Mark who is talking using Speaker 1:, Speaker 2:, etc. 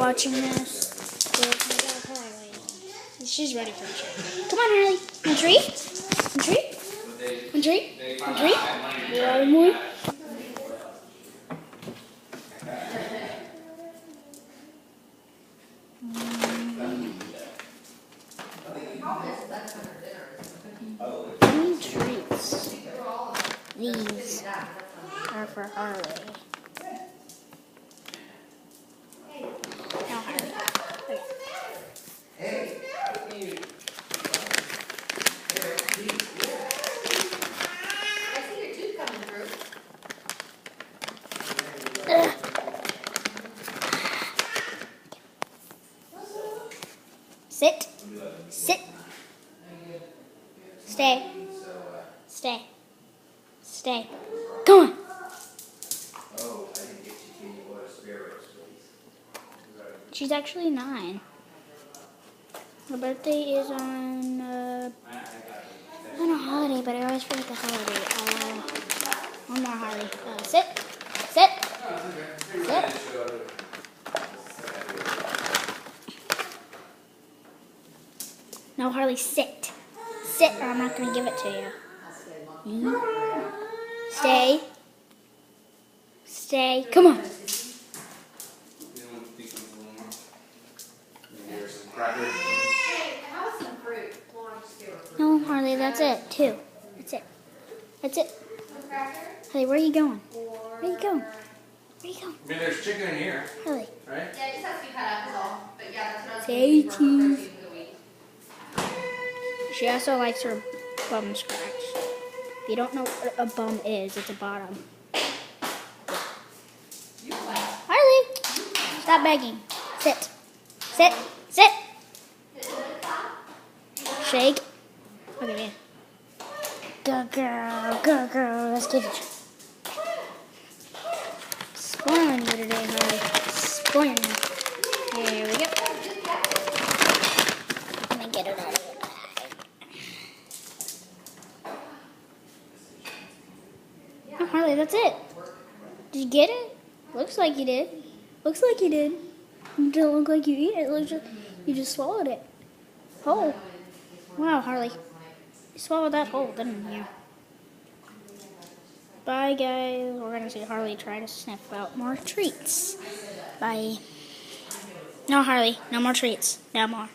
Speaker 1: watching this with my dog Harley. She's ready for a treat. Come on, Harley. One treat? One treat? One treat? One treat? One more? Any treats? These are for Harley. Now Harley. Sit. Sit. Stay. Stay. Stay. Come on.
Speaker 2: Oh, I didn't get you candy water sparrows, please.
Speaker 1: She's actually 9. Her birthday is on a holiday, but I always forget the holiday. One more Harley. Sit. Sit. Sit. No, Harley, sit. Sit, or I'm not going to give it to you. Stay. Stay. Come on. No, Harley, that's it. 2. That's it. That's it. Harley, where are you going? Where are you going? Where are you going?
Speaker 2: I mean, there's chicken in here,
Speaker 1: Harley.
Speaker 2: right?
Speaker 3: Yeah, it just has to be cut up is all. But yeah, that's what I was
Speaker 1: Say
Speaker 3: thinking for her
Speaker 1: cheese.
Speaker 3: protein for the week.
Speaker 1: She also likes her bum scratched. If you don't know what a bum is, it's a bottom. Harley, stop begging. Sit. Sit. Sit. Shake. Okay, man. Good girl. Good girl. Let's get it. Spoiling you today, Harley. Spoiling you. Here we go. Let me get it out of the bag. Oh, Harley, that's it. Did you get it? Looks like you did. Looks like you did. It don't look like you eat it. It looks like you just swallowed it. Oh. Wow, Harley. You swallowed that whole, didn't you? Bye, guys. We're going to see Harley try to sniff out more treats. Bye. No, Harley. No more treats. No more.